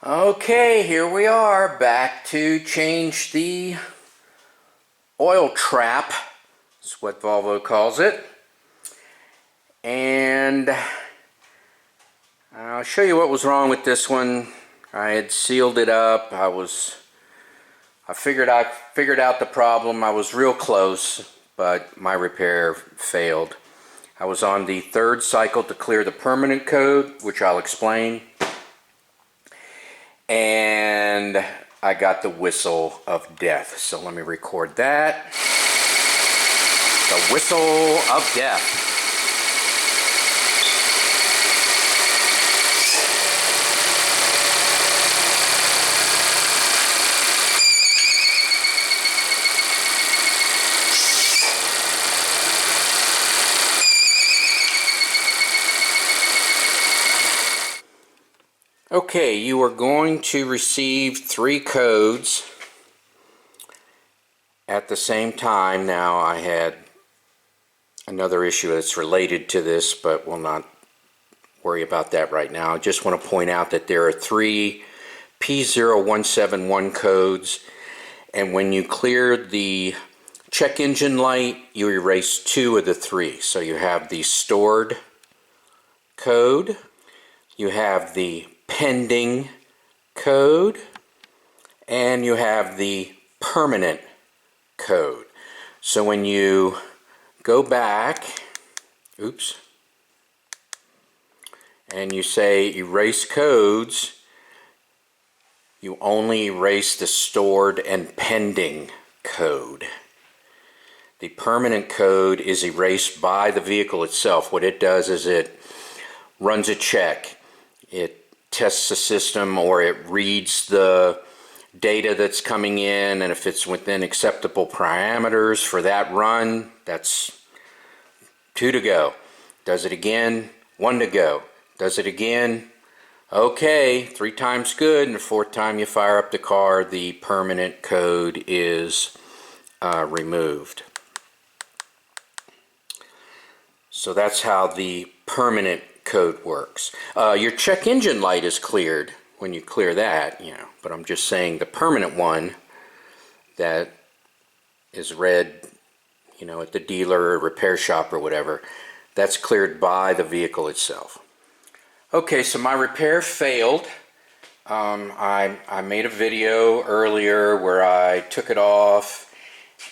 Okay, here we are back to change the oil trap. That's what Volvo calls it. And I'll show you what was wrong with this one. I had sealed it up. I figured out the problem. I was real close, but my repair failed. I was on the third cycle to clear the permanent code, which I'll explain. And I got the whistle of death. So let me record that. The whistle of death. Okay, you are going to receive 3 codes at the same time. Now, I had another issue that's related to this, but we'll not worry about that right now. I just want to point out that there are 3 P0171 codes, and when you clear the check engine light, you erase 2 of the 3. So you have the stored code, you have the pending code, and you have the permanent code. So when you go back, and you say erase codes, you only erase the stored and pending code. The permanent code is erased by the vehicle itself. What it does is it runs a check. It tests the system, or it reads the data that's coming in, and if it's within acceptable parameters for that run, that's 2 to go. Does it again, 1 to go. Does it again, okay, 3 times good, and the 4th time you fire up the car, the permanent code is removed. So that's how the permanent code works. Your check engine light is cleared when you clear that, but I'm just saying the permanent one that is read, at the dealer or repair shop or whatever, that's cleared by the vehicle itself. Okay, so my repair failed. I made a video earlier where I took it off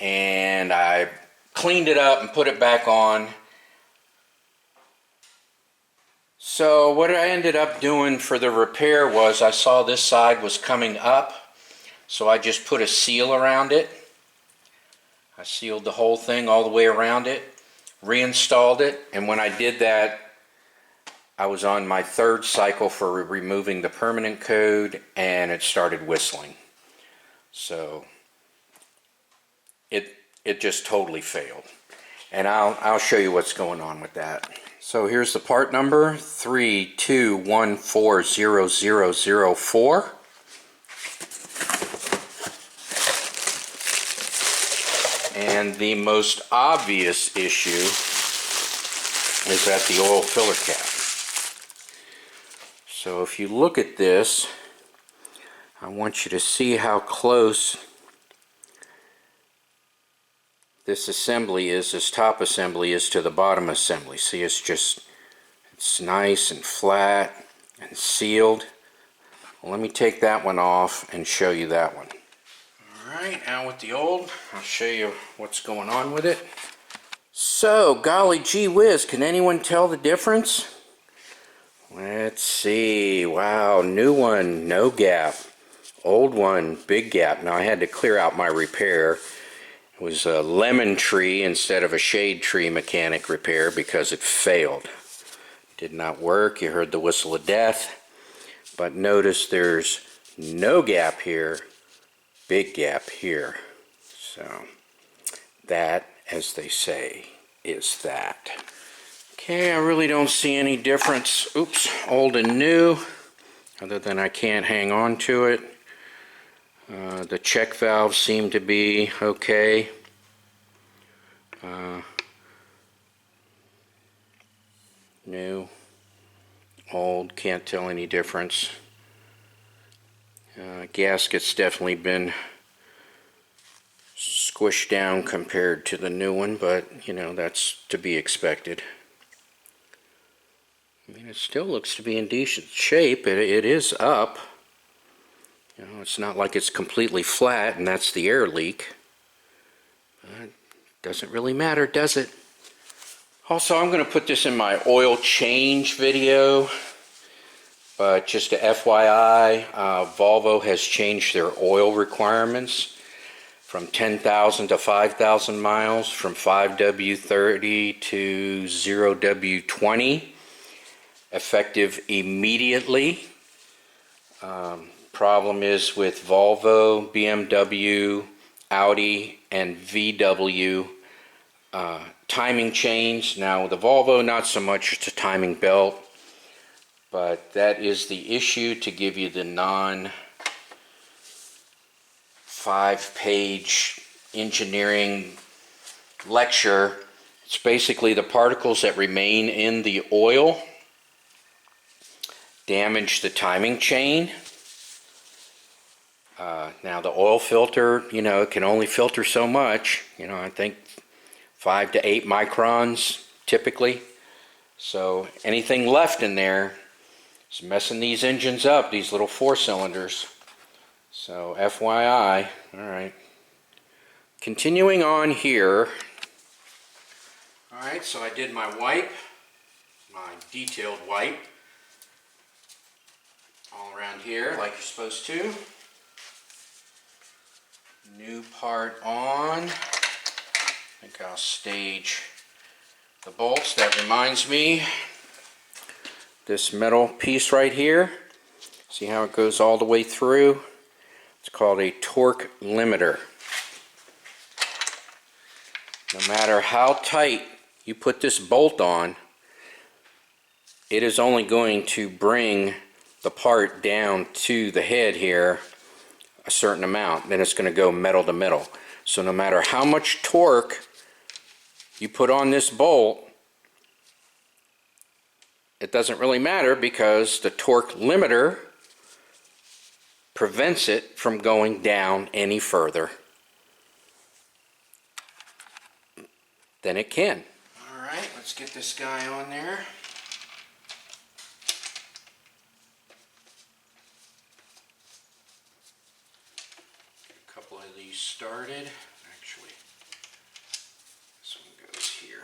and I cleaned it up and put it back on. So what I ended up doing for the repair was, I saw this side was coming up, so I just put a seal around it. I sealed the whole thing all the way around it, reinstalled it, and when I did that, I was on my 3rd cycle for removing the permanent code, and it started whistling. So it just totally failed. And I'll show you what's going on with that. So here's the part number, 32140004. And the most obvious issue is at the oil filler cap. So if you look at this, I want you to see how close this assembly is, this top assembly is to the bottom assembly. See, it's nice and flat and sealed. Well, let me take that one off and show you that one. Alright, now with the old, I'll show you what's going on with it. So, golly gee whiz, can anyone tell the difference? Let's see. Wow, new one, no gap. Old one, big gap. Now I had to clear out my repair. It was a lemon tree instead of a shade tree mechanic repair because it failed. Did not work. You heard the whistle of death. But notice there's no gap here, big gap here. So that, as they say, is that. Okay, I really don't see any difference, old and new, other than I can't hang on to it. The check valves seem to be okay. New, old, can't tell any difference. Gasket's definitely been squished down compared to the new one, but you know, that's to be expected. I mean, it still looks to be in decent shape. It is up. You know, it's not like it's completely flat and that's the air leak. But it doesn't really matter, does it? Also, I'm going to put this in my oil change video. But just a FYI, Volvo has changed their oil requirements from 10,000 to 5,000 miles, from 5W30 to 0W20, effective immediately. Problem is with Volvo, BMW, Audi, and VW timing chains. Now with the Volvo, not so much, it's a timing belt. But that is the issue, to give you the non-5-page engineering lecture. It's basically the particles that remain in the oil damage the timing chain. Now the oil filter, you know, it can only filter so much. You know, I think 5 to 8 microns typically. So anything left in there, it's messing these engines up, these little 4-cylinders. So FYI. Alright. Continuing on here. Alright, so I did my wipe, my detailed wipe, all around here like you're supposed to. New part on. I think I'll stage the bolts. That reminds me, this metal piece right here, see how it goes all the way through? It's called a torque limiter. No matter how tight you put this bolt on, it is only going to bring the part down to the head here a certain amount. Then it's going to go metal to metal. So no matter how much torque you put on this bolt, it doesn't really matter, because the torque limiter prevents it from going down any further than it can. Alright, let's get this guy on there. Get a couple of these started. Actually, this one goes here.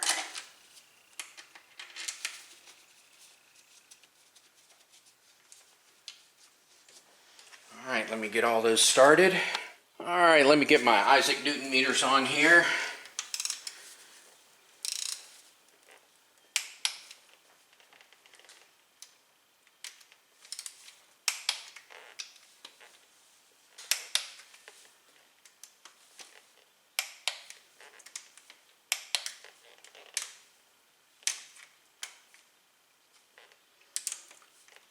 Alright, let me get all those started. Alright, let me get my Isaac Newton meters on here.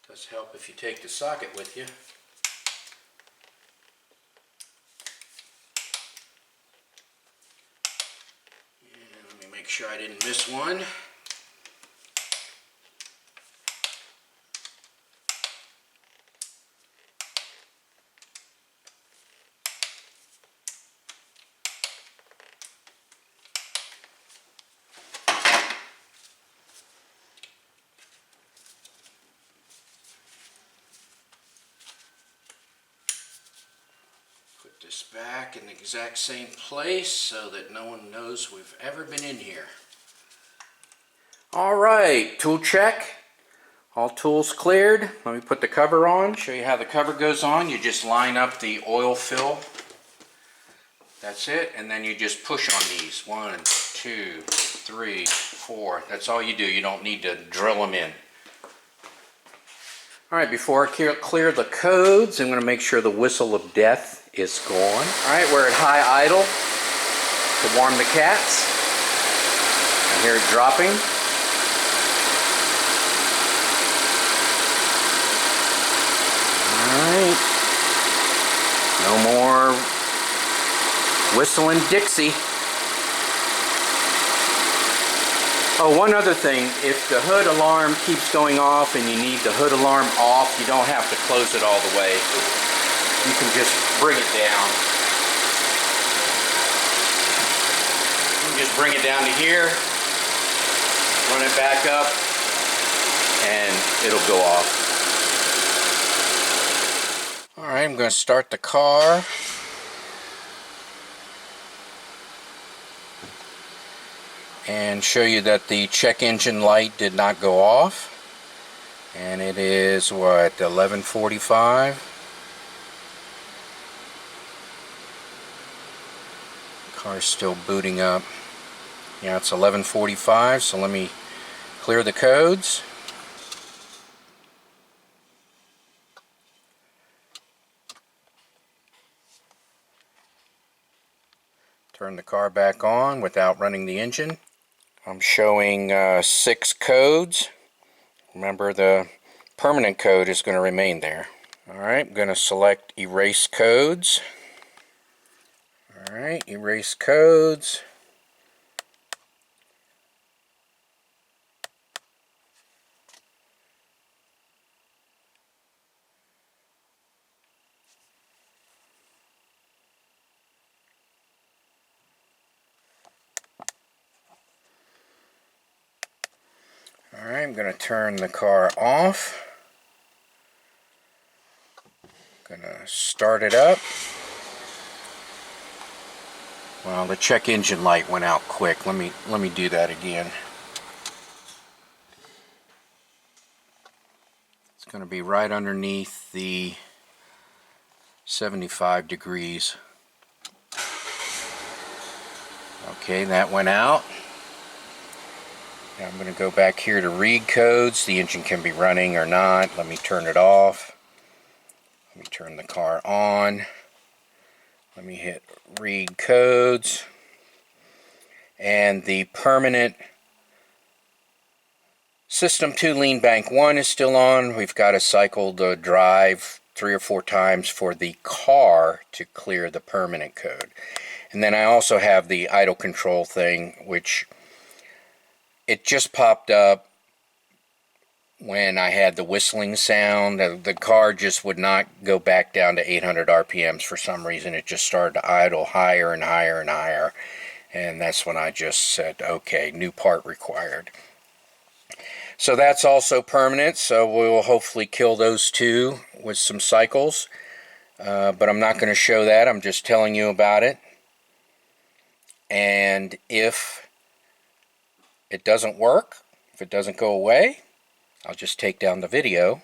Does help if you take the socket with you. Make sure I didn't miss one. Put this back in the exact same place so that no one knows we've ever been in here. Alright, tool check. All tools cleared. Let me put the cover on, show you how the cover goes on. You just line up the oil fill. That's it, and then you just push on these. 1, 2, 3, 4. That's all you do. You don't need to drill them in. Alright, before I clear the codes, I'm going to make sure the whistle of death is gone. Alright, we're at high idle to warm the cats. I hear it dropping. Alright. No more whistling Dixie. Oh, one other thing, if the hood alarm keeps going off and you need the hood alarm off, you don't have to close it all the way. you can just bring it down. You can just bring it down to here, run it back up, and it'll go off. Alright, I'm going to start the car. And show you that the check engine light did not go off. And it is, what, 11:45? Car's still booting up. Yeah, it's 11:45, so let me clear the codes. Turn the car back on without running the engine. I'm showing 6 codes. Remember, the permanent code is going to remain there. Alright, I'm going to select erase codes. Alright, erase codes. Alright, I'm going to turn the car off. Going to start it up. Well, the check engine light went out quick. Let me do that again. It's going to be right underneath the 75 degrees. Okay, that went out. Now I'm going to go back here to read codes. The engine can be running or not. Let me turn it off. Let me turn the car on. Let me hit read codes. And the permanent System 2 lean bank 1 is still on. We've got to cycle the drive 3 or 4 times for the car to clear the permanent code. And then I also have the idle control thing, which it just popped up when I had the whistling sound. The car just would not go back down to 800 RPMs for some reason. It just started to idle higher and higher and higher. And that's when I just said, okay, new part required. So that's also permanent, so we'll hopefully kill those 2 with some cycles. But I'm not going to show that. I'm just telling you about it. And if it doesn't work, if it doesn't go away, I'll just take down the video,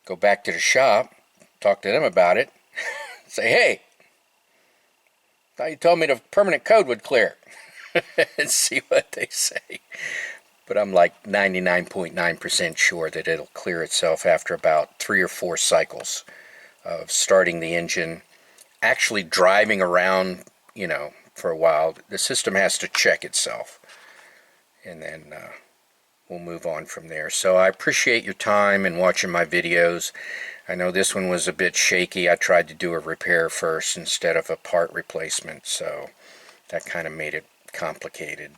go back to the shop, talk to them about it, say, hey, thought you told me the permanent code would clear, and see what they say. But I'm like 99.9% sure that it'll clear itself after about 3 or 4 cycles of starting the engine, actually driving around, you know, for a while. The system has to check itself, and then we'll move on from there. So I appreciate your time and watching my videos. I know this one was a bit shaky. I tried to do a repair first instead of a part replacement, so that kind of made it complicated.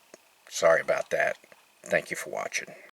Sorry about that. Thank you for watching.